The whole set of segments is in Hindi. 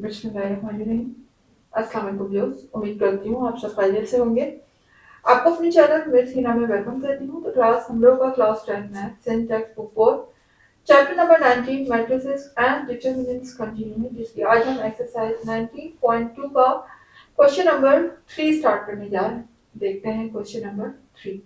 बिस्मिल्लाहिर्रहमानिर्रहीम। अस्सलाम वालेकुम व्यूअर्स, उम्मीद करती हूँ आप सब खैरियत से होंगे। आपको अपने चैनल मिस हिना में वेलकम करती हूँ। तो क्लास हम लोग का class 10 maths in text book 4 chapter number 19 matrices and determinants continue है, जिसकी आज हम एक्सरसाइज 19.2 का क्वेश्चन नंबर 3 स्टार्ट करने जा रहे हैं। देखते हैं क्वेश्चन नंबर 3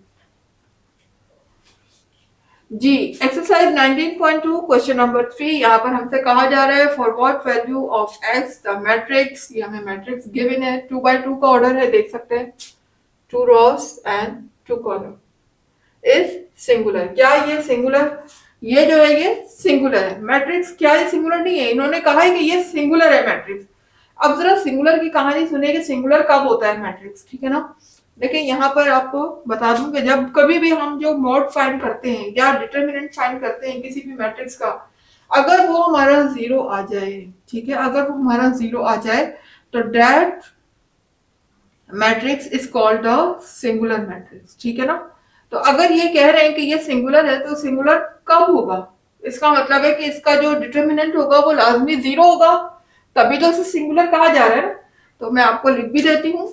जी। एक्सरसाइज 19.2 क्वेश्चन नंबर 3, यहाँ पर हमसे कहा जा रहा है for what value of x the matrix, ये हमें मैट्रिक्स गिवन है, 2 बाय 2 का ऑर्डर है, देख सकते हैं, 2 rows and 2 column is singular. क्या ये सिंगुलर, ये जो है ये सिंगुलर है मैट्रिक्स? क्या ये सिंगुलर नहीं है? इन्होंने कहा है कि ये सिंगुलर है मैट्रिक्स। अब जरा सिंगुलर की कहानी सुनिए कि सिंगुलर कब होता है मैट्रिक्स, ठीक है ना। देखिए यहाँ पर आपको बता दूं कि जब कभी भी हम जो मॉड फाइंड करते हैं या डिटरमिनेंट फाइंड करते हैं किसी भी मैट्रिक्स का, अगर वो हमारा जीरो आ जाए, ठीक है, अगर वो हमारा जीरो आ जाए तो that matrix is called a singular matrix, ठीक है ना। तो अगर ये कह रहे हैं कि ये सिंगुलर है तो सिंगुलर कब होगा? इसका मतलब है कि इसका जो डिटरमिनेंट होगा वो लाजमी जीरो होगा, तभी तो इसे सिंगुलर कहा जा रहा है ना। तो मैं आपको लिख भी देती हूँ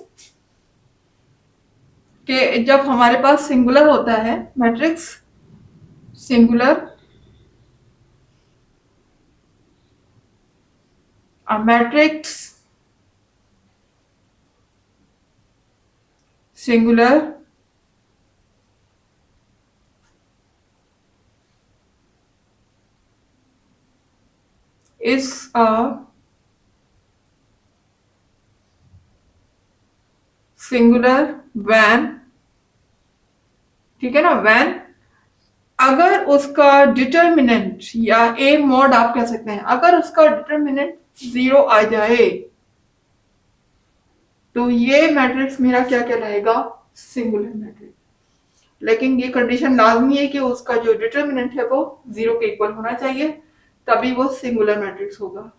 कि जब हमारे पास सिंगुलर होता है matrix, singular matrix singular is a singular when, ठीक है ना, व्हेन अगर उसका डिटरमिनेंट या ए मॉड आप कह सकते हैं, अगर उसका डिटरमिनेंट जीरो आ जाए तो ये मैट्रिक्स मेरा क्या कहलाएगा? Singular matrix. लेकिन ये कंडीशन लाजमी है कि उसका जो डिटरमिनेंट है वो जीरो के इक्वल होना चाहिए, तभी वो सिंगुलर मैट्रिक्स होगा।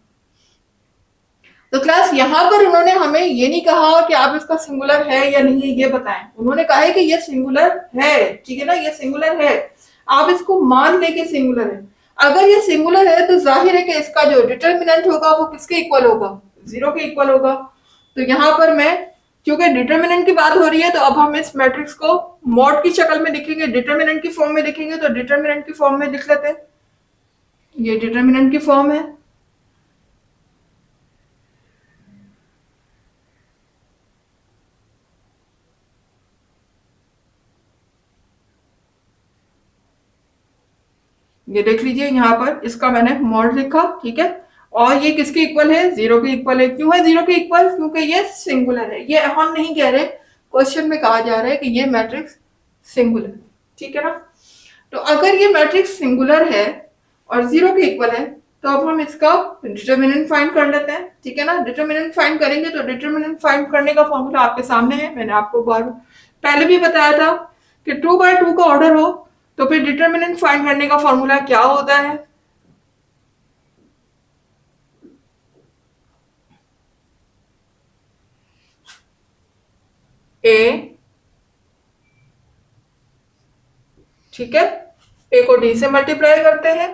तो क्लास यहाँ पर उन्होंने हमें ये नहीं कहा कि आप इसका सिंगुलर है या नहीं है ये बताएं, उन्होंने कहा है कि ये सिंगुलर है, ठीक है ना, ये सिंगुलर है, आप इसको मान ले कि सिंगुलर है। अगर ये सिंगुलर है तो जाहिर है कि इसका जो डिटरमिनेंट होगा वो किसके इक्वल होगा? जीरो के इक्वल होगा। तो यहाँ पर मैं, क्योंकि डिटरमिनेंट की बात हो रही है, तो अब हम इस मैट्रिक्स को मॉड की शक्ल में लिखेंगे, डिटरमिनेंट की फॉर्म में लिखेंगे, तो डिटरमिनेंट की फॉर्म में लिख लेते हैं। ये डिटरमिनेंट की फॉर्म है, ये देख लीजिए यहाँ पर इसका मैंने मॉड लिखा, ठीक है। और ये किसके इक्वल है? जीरो के इक्वल है। क्यों है जीरो के इक्वल? क्योंकि ये सिंगुलर है। ये हम नहीं कह रहे, क्वेश्चन में कहा जा रहा है कि ये मैट्रिक्स सिंगुलर है, ठीक है ना। तो अगर ये मैट्रिक्स सिंगुलर है और जीरो के इक्वल है तो अब हम इसका डिटरमिनेंट फाइंड कर लेते हैं, ठीक है ना। डिटरमिनेंट फाइंड करेंगे तो डिटरमिनेंट फाइंड करने का फॉर्मूला आपके सामने है, मैंने आपको बार पहले भी बताया था कि 2 बाय 2 का ऑर्डर हो तो फिर डिटरमिनेंट फाइंड करने का फॉर्मूला क्या होता है? ए, ठीक है, ए को डी से मल्टीप्लाई करते हैं,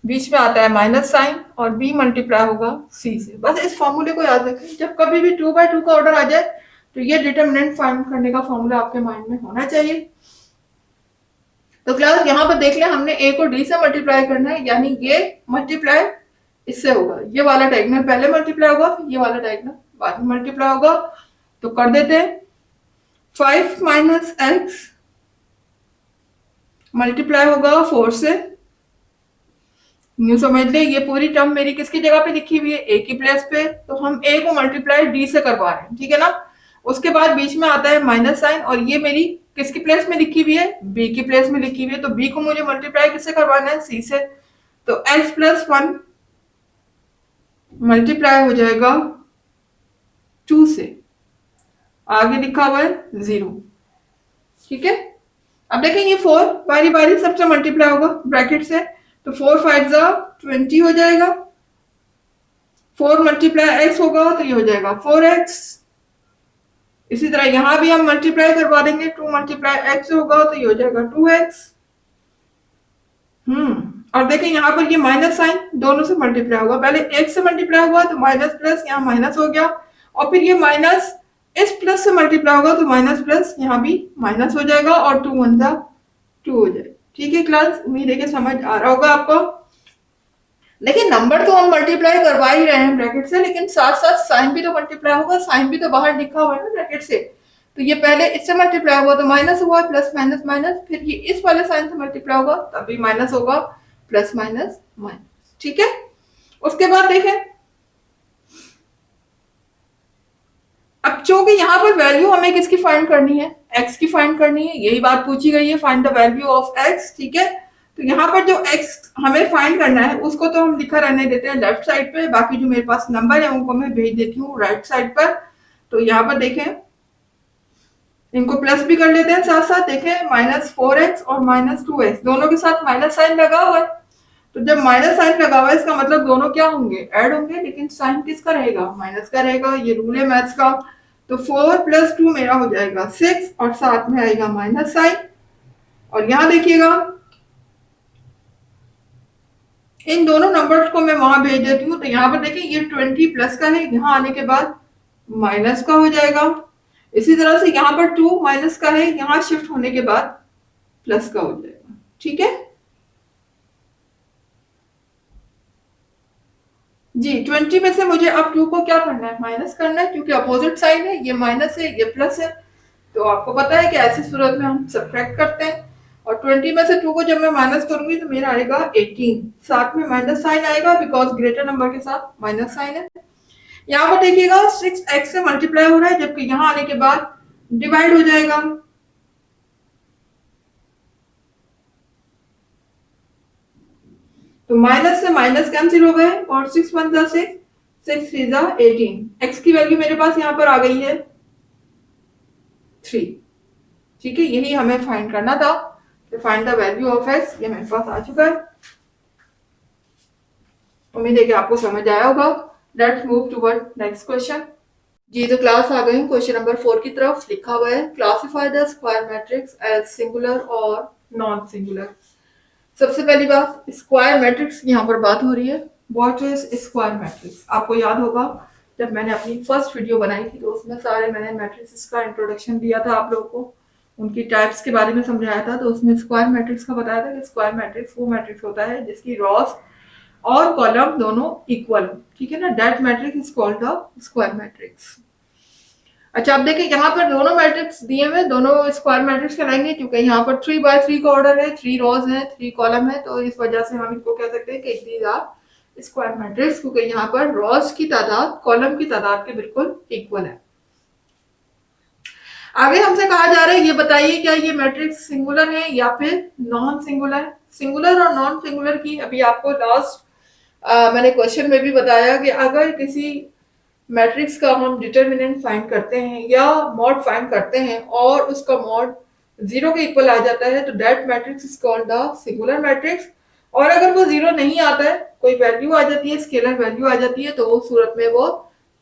बीच में आता है माइनस साइन, और बी मल्टीप्लाई होगा सी से। बस इस फॉर्मूले को याद रखें, जब कभी भी 2 बाय 2 का ऑर्डर आ जाए तो ये डिटरमिनेंट फाइंड करने का फॉर्मूला आपके माइंड में होना चाहिए। तो क्लास यहाँ पर देख लें, हमने ए को डी से मल्टीप्लाई करना है, यानी ये मल्टीप्लाई इससे होगा, ये वाला डायगोनल पहले मल्टीप्लाई होगा, फिर ये वाला डायगोनल बाद में मल्टीप्लाई होगा। तो कर देते हैं, 5 माइनस एक्स मल्टीप्लाई होगा 4 से। न्यू समझ ले, ये पूरी टर्म मेरी किसकी जगह पे लिखी हुई है? ए की प्लेस पे, तो हम ए को मल्टीप्लाई डी से करवा रहे हैं, ठीक है ना। उसके बाद बीच में आता है माइनस साइन, और ये मेरी किसकी प्लेस में लिखी हुई है? बी की प्लेस में लिखी हुई है, तो बी को मुझे मल्टीप्लाई किससे करवाना है? सी से। तो एक्स प्लस 1 मल्टीप्लाई हो जाएगा 2 से, आगे लिखा हुआ है 0, ठीक है। अब देखेंगे 4 बारी बारी सबसे मल्टीप्लाई होगा ब्रैकेट से, तो 4 5 जा 20 हो जाएगा, 4 मल्टीप्लाई एक्स होगा तो ये हो जाएगा 4x। इसी तरह यहां भी हम मल्टीप्लाई करवा देंगे, 2 मल्टीप्लाई एक्स होगा तो ये हो जाएगा 2x। और देखें यहाँ पर ये माइनस साइन दोनों से मल्टीप्लाई होगा, पहले एक से मल्टीप्लाई हुआ तो माइनस प्लस यहाँ माइनस हो गया, और फिर ये माइनस इस प्लस से मल्टीप्लाई होगा तो माइनस प्लस यहाँ भी माइनस हो जाएगा और 2 वन जा 2 हो जाएगा। ठीक है क्लास, उम्मीद है कि समझ आ रहा होगा आपको। देखिए नंबर तो हम मल्टीप्लाई करवा ही रहे हैं ब्रैकेट से, लेकिन साथ साथ साइन भी तो मल्टीप्लाई होगा, साइन भी तो बाहर लिखा हुआ है ना ब्रैकेट से। तो ये पहले इससे मल्टीप्लाई हुआ तो माइनस हुआ, प्लस माइनस माइनस, फिर ये इस वाले साइन से मल्टीप्लाई होगा तब भी माइनस होगा, प्लस माइनस माइनस। ठीक है, उसके बाद देखें, अब चूंकि यहाँ पर वैल्यू हमें किसकी फाइंड करनी है, एक्स की फाइंड करनी है, यही बात पूछी गई है, find the value of x. ठीक है, तो यहाँ पर जो एक्स हमें फाइंड करना है उसको तो हम लिखा रहने देते हैं लेफ्ट साइड पे, बाकी जो मेरे पास नंबर है उनको मैं भेज देती हूँ राइट साइड पर। तो यहाँ पर देखें, इनको प्लस भी कर लेते हैं साथ साथ, देखें -4x और -2x दोनों के साथ माइनस साइन लगा हुआ है, तो जब माइनस साइन लगा हुआ है इसका मतलब दोनों क्या होंगे, ऐड होंगे, लेकिन साइन किसका रहेगा, माइनस का रहेगा, ये रूल है मैथ्स का। तो 4 + 2 मेरा हो जाएगा 6 और साथ में आएगा माइनस साइन। और यहाँ देखिएगा इन दोनों नंबर्स को मैं वहां भेज देती हूँ, तो यहाँ पर देखिए ये 20 प्लस का है, यहाँ आने के बाद माइनस का हो जाएगा। इसी तरह से यहाँ पर 2 माइनस का है, यहाँ शिफ्ट होने के बाद प्लस का हो जाएगा। ठीक है जी, 20 में से मुझे अब 2 को क्या करना है, माइनस करना है, क्योंकि अपोजिट साइन है, ये माइनस है ये प्लस है। तो आपको पता है कि ऐसी सूरत में हम सब्ट्रैक्ट करते हैं, और 20 में से 2 को जब मैं माइनस करूंगी तो मेरा आएगा 18, साथ में माइनस साइन आएगा बिकॉज ग्रेटर नंबर के साथ माइनस साइन है। यहाँ पर देखिएगा 6x से मल्टीप्लाई हो रहा है, जबकि यहाँ आने के बाद डिवाइड हो जाएगा। तो माइनस से माइनस कैंसिल हो गए और 6 1 जा 6, 6 3 जा 18, x की वैल्यू मेरे पास यहाँ पर आ गई है 3। ठीक है, यही हमें फाइंड करना था, तो find the value of x, ये मेरे पास आ चुका है। उम्मीद है कि आपको समझ आया होगा। Let's move toward next question. जी, तो क्लास आ गई हूँ क्वेश्चन नंबर 4 की तरफ। लिखा हुआ है classify the square matrix as singular और नॉन सिंगुलर। सबसे पहली बात, स्क्वायर मैट्रिक्स की यहाँ पर बात हो रही है। What is square matrix? आपको याद होगा जब मैंने अपनी फर्स्ट वीडियो बनाई थी तो उसमें सारे मैंने मैट्रिक्स का इंट्रोडक्शन दिया था आप लोगों को, उनकी टाइप्स के बारे में समझाया था। तो उसमें स्क्वायर मैट्रिक्स का बताया था कि स्क्वायर मैट्रिक्स वो मैट्रिक्स होता है जिसकी रॉस और कॉलम दोनों इक्वल हो। ठीक है ना, that matrix is called the square matrix. अच्छा, आप देखिए यहाँ पर दोनों मैट्रिक्स दिए हुए, दोनों स्क्वायर मैट्रिक्स कहलाएंगे क्योंकि यहाँ पर 3 by 3 का ऑर्डर है, 3 रोज है, 3 कॉलम है, तो इस वजह से हम इनको कह सकते हैं कि दीज आर स्क्वायर मैट्रिक्स, क्योंकि यहाँ पर रोज की तादाद कॉलम की तादाद के बिल्कुल इक्वल है। आगे हमसे कहा जा रहा है ये बताइए क्या ये मैट्रिक्स सिंगुलर है या फिर नॉन सिंगुलर। सिंगुलर और नॉन सिंगुलर की अभी आपको लास्ट मैंने क्वेश्चन में भी बताया कि अगर किसी मैट्रिक्स का हम डिटर्मिनेंट फाइंड करते हैं या मॉड फाइंड करते हैं और उसका मॉड 0 के इक्वल आ जाता है तो that matrix is called the singular matrix. और अगर वो 0 नहीं आता है, कोई वैल्यू आ जाती है, स्केलर वैल्यू आ जाती है, तो उस सूरत में वो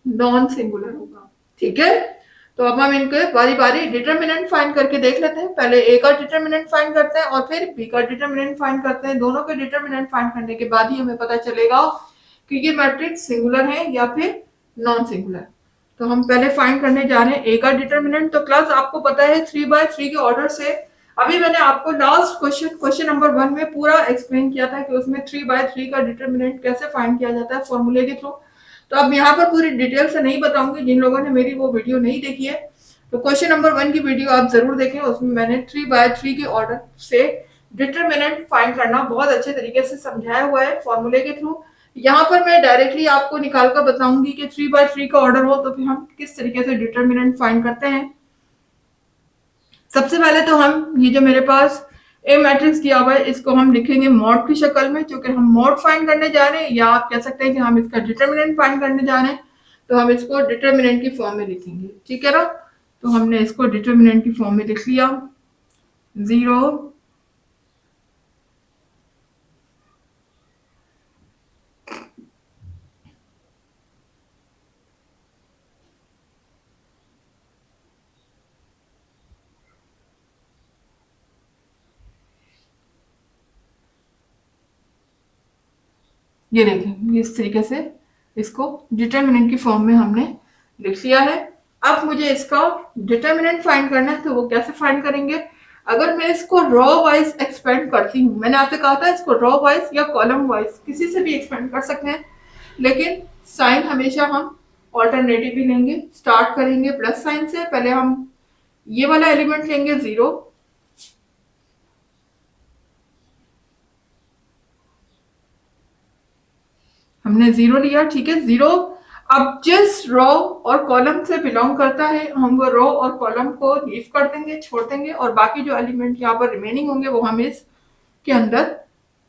नॉन सिंगुलर होगा। ठीक है, तो अब हम इनके बारी बारी डिटर्मिनेंट फाइंड करके देख लेते हैं। पहले ए का डिटर्मिनेंट फाइंड करते हैं और फिर बी का डिटर्मिनेंट फाइंड करते हैं। दोनों के डिटर्मिनेंट फाइंड करने के बाद ही हमें पता चलेगा कि ये मैट्रिक्स सिंगुलर है या फिर नॉन सिंगुलर। तो हम पहले फाइंड करने जा रहे हैं ए का डिटर्मिनेंट। तो क्लास आपको पता है 3 by 3 के ऑर्डर से अभी मैंने आपको लास्ट क्वेश्चन नंबर 1 में पूरा एक्सप्लेन किया था कि उसमें 3 by 3 का डिटर्मिनेंट कैसे फाइंड किया जाता है फॉर्मूले के थ्रू। तो अब यहाँ पर पूरी डिटेल से नहीं बताऊंगी, जिन लोगों ने मेरी वो वीडियो नहीं देखी है तो क्वेश्चन नंबर 1 की वीडियो आप जरूर देखें, उसमें मैंने 3 by 3 के ऑर्डर से डिटर्मिनेंट फाइंड करना बहुत अच्छे तरीके से समझाया हुआ है फॉर्मूले के थ्रू। यहाँ पर मैं डायरेक्टली आपको निकाल कर बताऊंगी कि 3 by 3 का ऑर्डर हो तो फिर हम किस तरीके से डिटर्मिनेंट फाइंड करते हैं। सबसे पहले तो हम ये जो मेरे पास ए मैट्रिक्स दिया हुआ है इसको हम लिखेंगे मॉड की शक्ल में, क्योंकि हम मॉड फाइंड करने जा रहे हैं, या आप कह सकते हैं कि हम इसका डिटर्मिनेंट फाइंड करने जा रहे हैं, तो हम इसको डिटर्मिनेंट की फॉर्म में लिखेंगे। ठीक है ना, तो हमने इसको डिटर्मिनेंट की फॉर्म में लिख लिया। 0 ये देखें, इस तरीके से इसको डिटर्मिनेंट की फॉर्म में हमने लिख लिया है। अब मुझे इसका डिटर्मिनेंट फाइंड करना है, तो वो कैसे फाइंड करेंगे? अगर मैं इसको रो वाइज एक्सपेंड करती हूँ, मैंने आपसे कहा था इसको रो वाइज या कॉलम वाइज किसी से भी एक्सपेंड कर सकते हैं, लेकिन साइन हमेशा हम ऑल्टरनेटिव ही लेंगे। स्टार्ट करेंगे प्लस साइन से, पहले हम ये वाला एलिमेंट लेंगे 0, हमने 0 लिया, ठीक है। 0 अब जिस रो और कॉलम से बिलोंग करता है हम वो रो और कॉलम को लीव कर देंगे, छोड़ देंगे, और बाकी जो एलिमेंट यहाँ पर रिमेनिंग होंगे वो हम इसके अंदर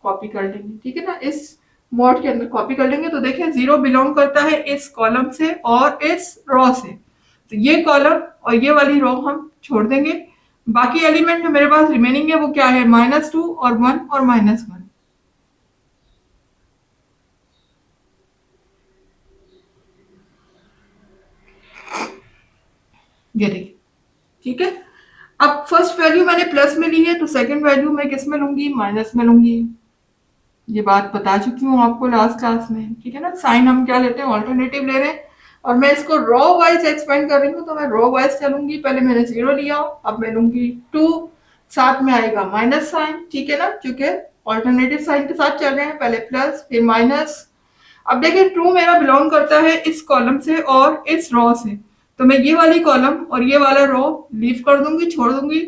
कॉपी कर लेंगे, ठीक है ना। इस मोड के अंदर कॉपी कर लेंगे। तो देखें 0 बिलोंग करता है इस कॉलम से और इस रो से, तो ये कॉलम और ये वाली रो हम छोड़ देंगे। बाकी एलिमेंट जो मेरे पास रिमेनिंग है वो क्या है? -2 और 1 और -1। ये देखिए, ठीक है। अब फर्स्ट वैल्यू मैंने प्लस में ली है, तो सेकंड वैल्यू मैं किस में लूंगी? माइनस में लूंगी। ये बात बता चुकी हूँ आपको लास्ट क्लास में, ठीक है ना। साइन हम क्या लेते हैं? ऑल्टरनेटिव ले रहे हैं, और मैं इसको रो वाइज एक्सपेंड कर रही हूँ, तो मैं रो वाइज चलूंगी। पहले मैंने 0 लिया, अब मैं लूंगी 2, साथ में आएगा माइनस साइन, ठीक है ना, क्योंकि ऑल्टरनेटिव साइन के साथ चल रहे हैं। पहले प्लस फिर माइनस। अब देखिए 2 मेरा बिलोंग करता है इस कॉलम से और इस रो से, तो मैं ये वाली कॉलम और ये वाला रो लीव कर दूंगी, छोड़ दूंगी।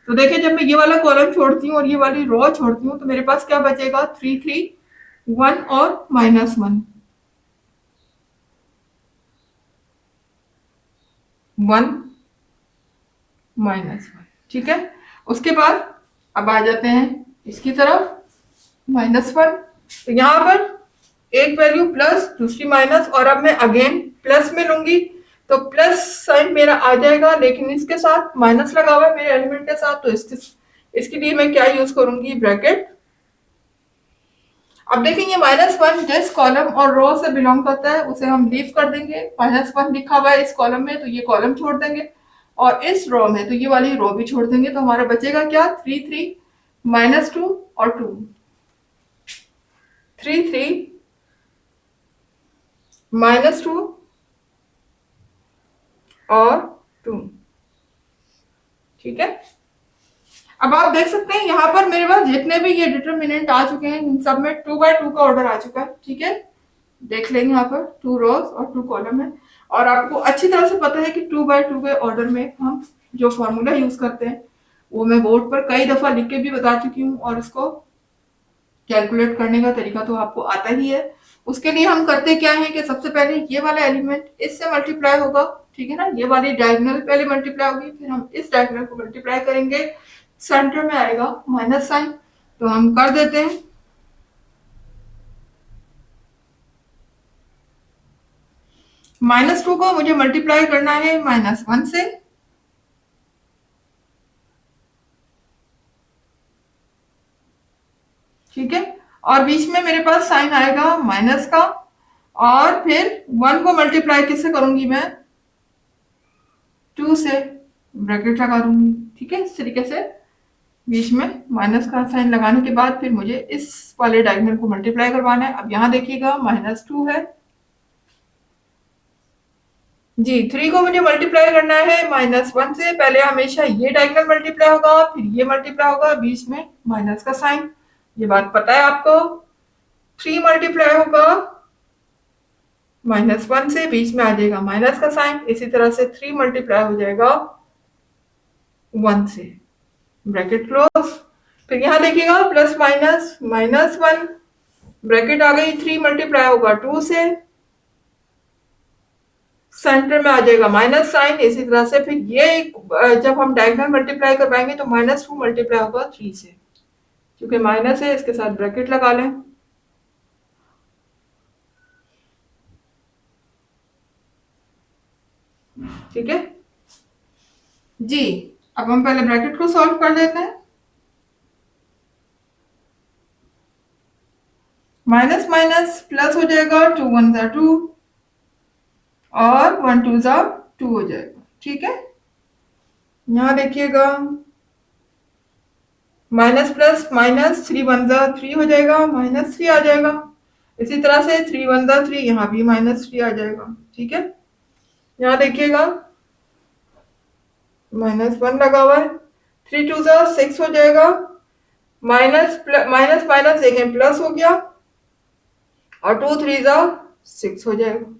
तो देखिए जब मैं ये वाला कॉलम छोड़ती हूँ और ये वाली रो छोड़ती हूँ, तो मेरे पास क्या बचेगा? 3 3 1 और -1, 1 -1, ठीक है। उसके बाद अब आ जाते हैं इसकी तरफ, -1। तो यहाँ पर एक वैल्यू प्लस, दूसरी माइनस, और अब मैं अगेन प्लस में लूंगी, तो प्लस साइन मेरा आ जाएगा, लेकिन इसके साथ माइनस लगा हुआ है मेरे एलिमेंट के साथ, तो इसके लिए मैं क्या यूज करूंगी? ब्रैकेट। अब देखेंगे -1 जिस कॉलम और रो से बिलोंग करता है उसे हम लीव कर देंगे। -1 लिखा हुआ है इस कॉलम में, तो ये कॉलम छोड़ देंगे, और इस रो में तो ये वाली रो भी छोड़ देंगे। तो हमारा बचेगा क्या? 3 3 -2 और 2, 3 3 -2 और 2, ठीक है। अब आप देख सकते हैं यहाँ पर मेरे पास जितने भी ये डिटर्मिनेंट आ चुके हैं, इन सब में 2 बाय 2 का ऑर्डर आ चुका है, ठीक है। देख लेंगे यहाँ पर 2 रोज और 2 कॉलम है, और आपको अच्छी तरह से पता है कि 2 बाय 2 के ऑर्डर में हम जो फॉर्मूला यूज करते हैं वो मैं बोर्ड पर कई दफा लिख के भी बता चुकी हूँ, और उसको कैलकुलेट करने का तरीका तो आपको आता ही है। उसके लिए हम करते क्या है कि सबसे पहले ये वाला एलिमेंट इससे मल्टीप्लाई होगा, ठीक है ना, ये वाली डायगोनल पहले मल्टीप्लाई होगी, फिर हम इस डायगोनल को मल्टीप्लाई करेंगे, सेंटर में आएगा माइनस साइन, तो हम कर देते हैं। -2 को मुझे मल्टीप्लाई करना है -1 से, ठीक है, और बीच में मेरे पास साइन आएगा माइनस का, और फिर 1 को मल्टीप्लाई किससे करूंगी? मैं 2 से, ब्रैकेट लगा दूंगी, ठीक है। इस तरीके से बीच में माइनस का साइन लगाने के बाद फिर मुझे इस वाले डायगोनल को मल्टीप्लाई करवाना है। अब यहाँ देखिएगा -2 है जी, 3 को मुझे मल्टीप्लाई करना है -1 से। पहले हमेशा ये डायगोनल मल्टीप्लाई होगा, फिर ये मल्टीप्लाई होगा, बीच में माइनस का साइन, ये बात पता है आपको। 3 मल्टीप्लाई होगा -1 से, बीच में आ जाएगा माइनस का साइन, इसी तरह से 3 मल्टीप्लाई हो जाएगा 1 से, ब्रैकेट क्लोज। फिर यहाँ देखिएगा प्लस माइनस -1, ब्रैकेट आ गई, 3 मल्टीप्लाई होगा 2 से, सेंटर में आ जाएगा माइनस साइन, इसी तरह से फिर ये जब हम डायगोनल मल्टीप्लाई करवाएंगे तो -2 मल्टीप्लाई होगा 3 से, क्योंकि माइनस है इसके साथ ब्रैकेट लगा लें, ठीक है जी। अब हम पहले ब्रैकेट को सॉल्व कर लेते हैं। माइनस माइनस प्लस हो जाएगा, 2 1 जा 2 और 1 2 जा 2 हो जाएगा, ठीक है। यहाँ देखिएगा माइनस प्लस माइनस, 3 1 जा 3 हो जाएगा, -3 आ जाएगा। इसी तरह से 3 1 3, यहाँ भी -3 आ जाएगा। ठीक है, यहाँ देखिएगा -1 लगा हुआ है, 3 2 6 हो जाएगा, माइनस माइनस माइनस देखें प्लस हो गया, और 2 3 6 हो जाएगा।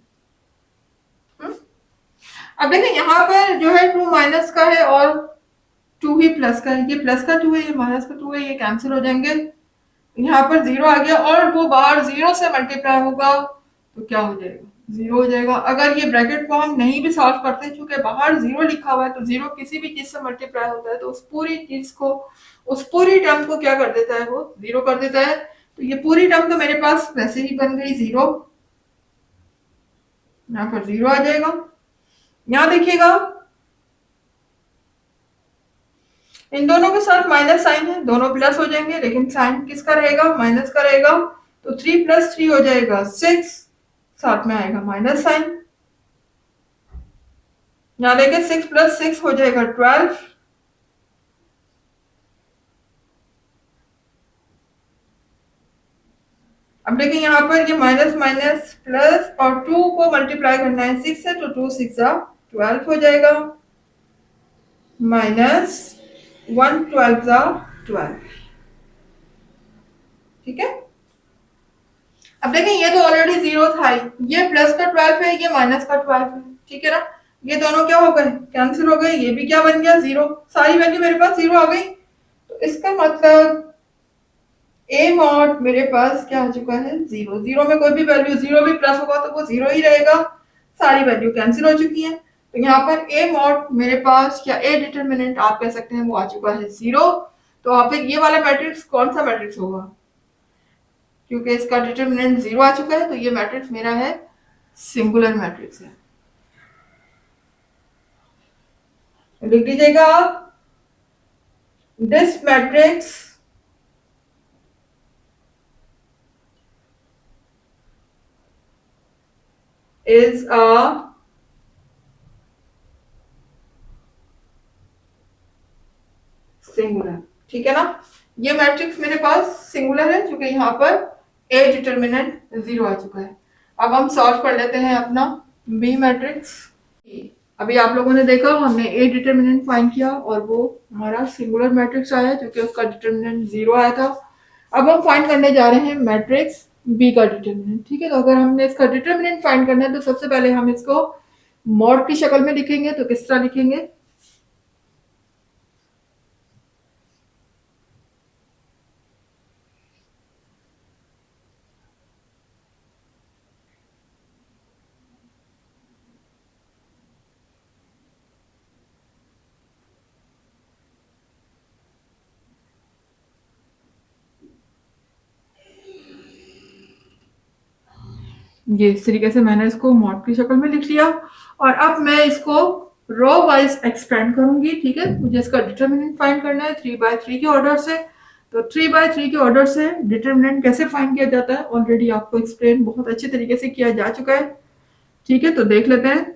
अब देखें यहाँ पर जो है 2 माइनस का है और 2 ही प्लस का है, ये प्लस का 2 है, ये माइनस का 2 है, ये कैंसिल हो जाएंगे। यहाँ पर 0 आ गया और वो बाहर 0 से मल्टीप्लाई होगा तो क्या हो जाएगा, 0 हो जाएगा। अगर ये ब्रैकेट को हम नहीं भी सॉल्व करते, क्योंकि बाहर 0 लिखा हुआ है, तो 0 किसी भी चीज से मल्टीप्लाई होता है तो उस पूरी चीज को, उस पूरी टर्म को क्या कर देता है, वो 0 कर देता है। तो ये पूरी टर्म तो मेरे पास वैसे ही बन गई 0, यहाँ पर 0 आ जाएगा। यहाँ देखिएगा इन दोनों के साथ माइनस साइन है, दोनों प्लस हो जाएंगे, लेकिन साइन किसका रहेगा, माइनस का रहेगा। तो 3 + 3 हो जाएगा 6, साथ में आएगा माइनस साइन। यहाँ देखिए 6 + 6 हो जाएगा 12। अब देखिए यहाँ पर ये माइनस माइनस प्लस और 2 को मल्टीप्लाई करना है 6 से, तो 2 6 12 हो जाएगा, माइनस 1 12 12। ठीक है, अब देखें ये तो ऑलरेडी 0 था ही, ये प्लस का 12 है, ये माइनस का 12 है। ठीक है ना, ये दोनों क्या हो गए, कैंसिल हो गए, ये भी क्या बन गया 0, सारी वैल्यू मेरे पास 0 आ गई। तो इसका मतलब ए मॉड मेरे पास क्या आ चुका है, 0। 0 में कोई भी वैल्यू, 0 भी प्लस होगा तो वो 0 ही रहेगा, सारी वैल्यू कैंसिल हो चुकी है। तो यहाँ पर ए मॉड मेरे पास, या ए डिटरमिनेंट आप कह सकते हैं, वो आ चुका है 0। तो फिर ये वाला मैट्रिक्स कौन सा मैट्रिक्स होगा, क्योंकि इसका डिटरमिनेंट 0 आ चुका है, तो ये मैट्रिक्स मेरा है सिंगुलर मैट्रिक्स है। लिख दीजिएगा आप, this matrix is a singular. ठीक है ना, ये मैट्रिक्स मेरे पास सिंगुलर है, क्योंकि यहाँ पर ए डिटरमिनेंट 0 आ चुका है। अब हम सॉल्व कर लेते हैं अपना बी मैट्रिक्स। अभी आप लोगों ने देखा, हमने ए डिटरमिनेंट फाइंड किया और वो हमारा सिंगुलर मैट्रिक्स आया, क्योंकि उसका डिटरमिनेंट 0 आया था। अब हम फाइंड करने जा रहे हैं मैट्रिक्स बी का डिटरमिनेंट। ठीक है, तो अगर हमने इसका डिटरमिनेंट फाइंड करना है तो सबसे पहले हम इसको मॉड की शक्ल में लिखेंगे। तो किस तरह लिखेंगे, ये इस तरीके से मैंने इसको मॉड की शक्ल में लिख लिया। और अब मैं इसको रो वाइज एक्सपेंड करूंगी। ठीक है, मुझे इसका डिटरमिनेंट फाइंड करना है 3/3 के ऑर्डर से। तो 3/3 के ऑर्डर से डिटरमिनेंट कैसे फाइंड किया जाता है, ऑलरेडी आपको एक्सप्लेन बहुत अच्छे तरीके से किया जा चुका है। ठीक है, तो देख लेते हैं।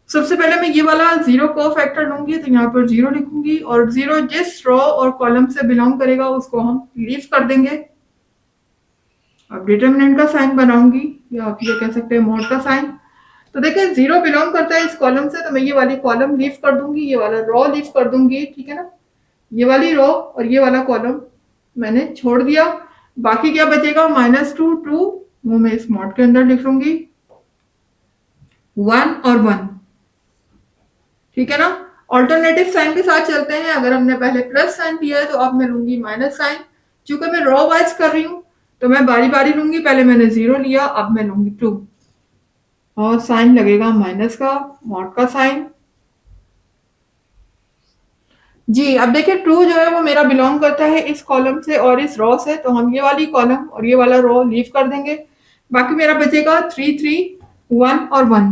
सबसे पहले मैं ये वाला 0 को फैक्टर लूंगी, तो यहाँ पर 0 लिखूंगी, और 0 जिस रो और कॉलम से बिलोंग करेगा उसको हम लीव कर देंगे। अब डिटरमिनेंट का साइन बनाऊंगी, या आप ये कह सकते हैं मॉड का साइन। तो देखिए 0 बिलोंग करता है इस कॉलम से, तो मैं ये वाली कॉलम लीव कर दूंगी, ये वाला रो लीव कर दूंगी। ठीक है ना, ये वाली रो और ये वाला कॉलम मैंने छोड़ दिया। बाकी क्या बचेगा, -2 2, वो मैं इस मॉड के अंदर लिख लूंगी, 1 और 1। ठीक है ना, ऑल्टरनेटिव साइन के साथ चलते हैं। अगर हमने पहले प्लस साइन दिया है तो अब मैं लूंगी माइनस साइन। चूंकि मैं रो वाइज कर रही हूं तो मैं बारी बारी लूंगी, पहले मैंने 0 लिया, अब मैं लूंगी 2, और साइन लगेगा माइनस का, मॉड का साइन। जी, अब देखिए 2 जो है वो मेरा बिलोंग करता है इस कॉलम से और इस रो से, तो हम ये वाली कॉलम और ये वाला रो लीव कर देंगे। बाकी मेरा बचेगा 3 3 1 और 1,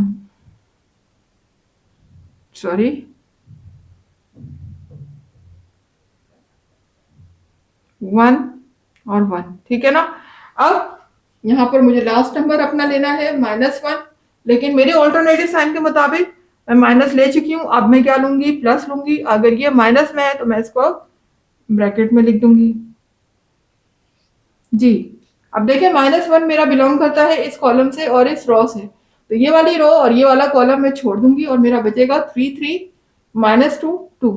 सॉरी 1 और 1। ठीक है ना, अब यहाँ पर मुझे लास्ट नंबर अपना लेना है -1, लेकिन मेरे ऑल्टरनेटिव साइन के मुताबिक मैं माइनस ले चुकी हूँ। अब मैं क्या लूंगी, प्लस लूंगी। अगर ये माइनस में है तो मैं इसको ब्रैकेट में लिख दूंगी। जी। अब देखिए -1 मेरा बिलोंग करता है इस कॉलम से और इस रो से, तो ये वाली रो और ये वाला कॉलम मैं छोड़ दूंगी और मेरा बचेगा 3 3 -2 2।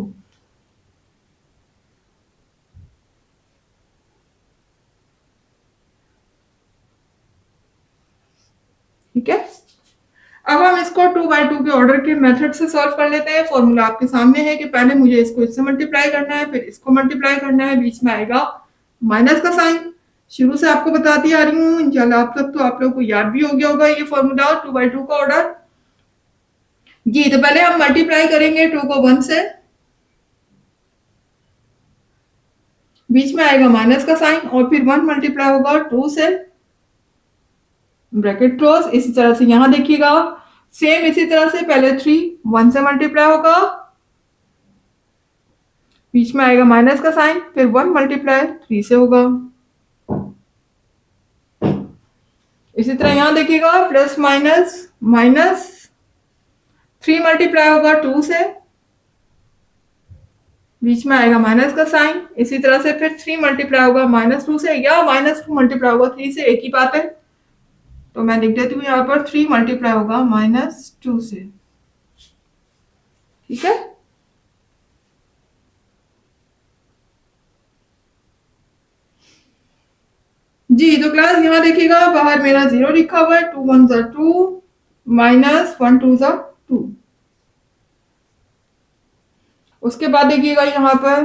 ठीक है, अब हम इसको 2 by 2 के ऑर्डर के मेथड से सॉल्व कर लेते हैं। फॉर्मूला आपके सामने है कि पहले मुझे इसको इससे मल्टीप्लाई करना है, फिर इसको मल्टीप्लाई करना है, बीच में आएगा माइनस का साइन। शुरू से आपको बताती आ रही हूँ, इंशाल्लाह आप तक तो आप लोगों को याद भी हो गया होगा ये फॉर्मूला 2 by 2 का ऑर्डर। जी, तो पहले हम मल्टीप्लाई करेंगे 2 को 1 से, बीच में आएगा माइनस का साइन और फिर 1 मल्टीप्लाई होगा 2 से, ब्रैकेट क्लोज। इसी तरह से यहां देखिएगा सेम इसी तरह से पहले 3 1 से मल्टीप्लाई होगा, बीच में आएगा माइनस का साइन, फिर 1 मल्टीप्लाई 3 से होगा। इसी तरह यहां देखिएगा प्लस माइनस माइनस 3 मल्टीप्लाई होगा 2 से, बीच में आएगा माइनस का साइन। इसी तरह से फिर 3 मल्टीप्लाई होगा -2 से या -2 मल्टीप्लाई होगा 3 से, एक ही बात है। तो मैं लिख देती हूँ यहाँ पर 3 मल्टीप्लाई होगा -2 से। ठीक है, जी। तो क्लास यहाँ देखिएगा बाहर मेरा 0 लिखा हुआ है, 2 1 2 -1 2 2। उसके बाद देखिएगा यहाँ पर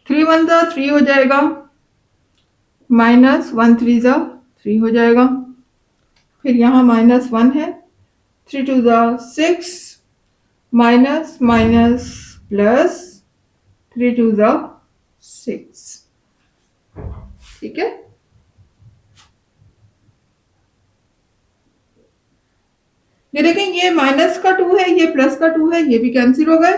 3 1 3 हो जाएगा, -1 3 3 हो जाएगा, फिर यहाँ -1 है, 3 2 6 माइनस माइनस प्लस 3 2 6। ठीक है, ये देखें ये -2 है, ये +2 है, ये भी कैंसिल हो गए।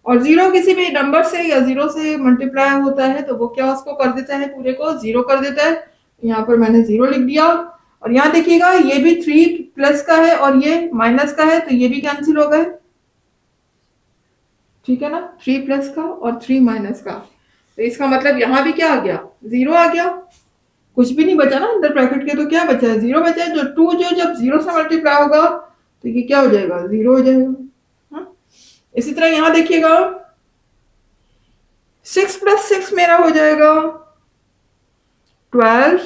और 0 किसी भी नंबर से या 0 से मल्टीप्लाई होता है तो वो क्या उसको कर देता है, पूरे को 0 कर देता है। यहाँ पर मैंने 0 लिख दिया। और यहाँ देखिएगा ये भी 3 प्लस का है और ये माइनस का है, तो ये भी कैंसिल हो गए। ठीक है ना, 3 प्लस का और 3 माइनस का, तो इसका मतलब यहाँ भी क्या आ गया, 0 आ गया, कुछ भी नहीं बचा ना अंदर ब्रैकेट के, तो क्या बचा है, 0 बचा है। जो 2 जो जब 0 से मल्टीप्लाई होगा तो ये क्या हो जाएगा, 0 हो जाएगा। हाँ? इसी तरह यहाँ देखिएगा 6 + 6 मेरा हो जाएगा 12।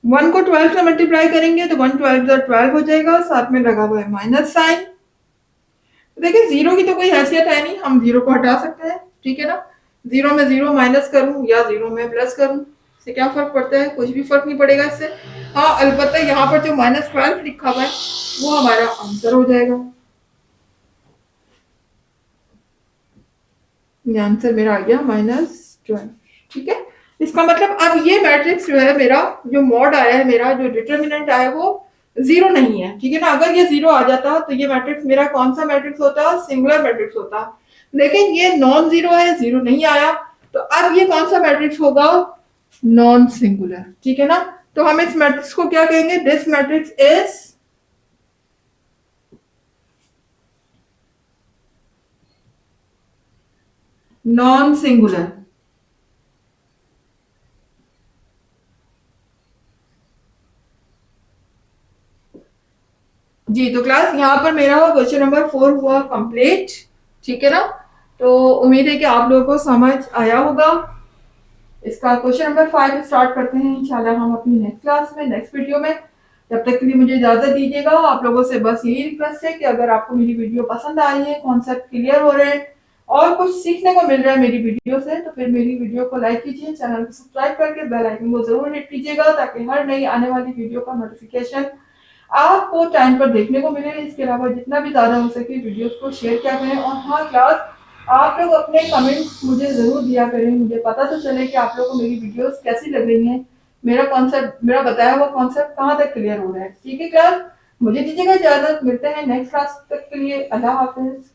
1 को 12 से मल्टीप्लाई करेंगे तो 1 12 12 हो जाएगा, साथ में लगा हुआ है माइनस साइन। देखिए 0 की तो कोई हैसियत है नहीं, हम 0 को हटा सकते हैं। ठीक है ना, 0 में 0 माइनस करूं या 0 में प्लस करूं, इससे क्या फर्क पड़ता है, कुछ भी फर्क नहीं पड़ेगा इससे। हाँ, अलबत्ता यहाँ पर जो -12 लिखा हुआ है वो हमारा आंसर हो जाएगा। ये आंसर मेरा आ गया -12। ठीक है, इसका मतलब अब ये मैट्रिक्स जो है मेरा, जो मॉड आया है मेरा, जो डिटर्मिनेंट आया है वो 0 नहीं है। ठीक है ना, अगर ये 0 आ जाता तो ये मैट्रिक्स मेरा कौन सा मैट्रिक्स होता, सिंगुलर मैट्रिक्स होता। लेकिन ये नॉन 0 है, 0 नहीं आया, तो अब ये कौन सा मैट्रिक्स होगा, नॉन सिंगुलर। ठीक है ना, तो हम इस मैट्रिक्स को क्या कहेंगे, this matrix is non singular. जी, तो क्लास यहाँ पर मेरा क्वेश्चन नंबर 4 हुआ कंप्लीट। ठीक है ना, तो उम्मीद है कि आप लोगों को समझ आया होगा। इसका क्वेश्चन नंबर 5 स्टार्ट करते हैं इंशाल्लाह हम अपनी नेक्स्ट क्लास में, नेक्स्ट वीडियो में। तब तक के लिए मुझे इजाजत दीजिएगा। आप लोगों से बस यही रिक्वेस्ट है कि अगर आपको मेरी वीडियो पसंद आई है, कॉन्सेप्ट क्लियर हो रहे हैं और कुछ सीखने को मिल रहा है मेरी वीडियो से, तो फिर मेरी वीडियो को लाइक कीजिए, चैनल को सब्सक्राइब करके बेल आइकन को जरूर हिट कीजिएगा, ताकि हर नई आने वाली वीडियो का नोटिफिकेशन आपको टाइम पर देखने को मिले। इसके अलावा जितना भी ज्यादा हो सके वीडियोस को शेयर किया करें। और हाँ क्लास, आप लोग अपने कमेंट्स मुझे जरूर दिया करें, मुझे पता तो चले कि आप लोगों को मेरी वीडियोस कैसी लग रही हैं, मेरा कॉन्सेप्ट, मेरा बताया हुआ कॉन्सेप्ट कहाँ तक क्लियर हो रहा है। ठीक है क्लास, मुझे दीजिएगा इजाजत, मिलते हैं नेक्स्ट क्लास तक के लिए, अल्लाह हाफिज।